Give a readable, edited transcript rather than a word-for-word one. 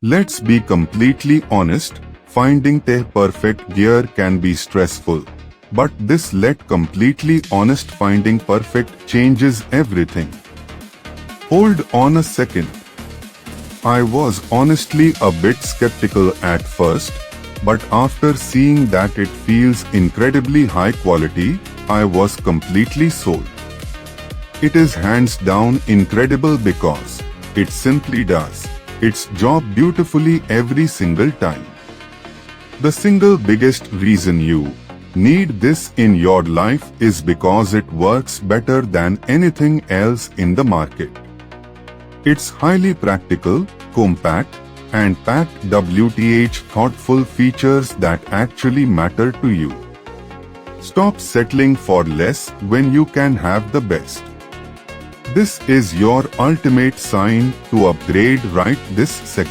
Let's be completely honest, finding the perfect gear can be stressful. But this completely honest finding perfect changes everything. Hold on a second. I was honestly a bit skeptical at first, but after seeing that it feels incredibly high quality, I was completely sold. It is hands down incredible because it simply does its job beautifully every single time. The single biggest reason you need this in your life is because it works better than anything else in the market. It's highly practical, compact, and packed WTH thoughtful features that actually matter to you. Stop settling for less when you can have the best. This is your ultimate sign to upgrade right this second.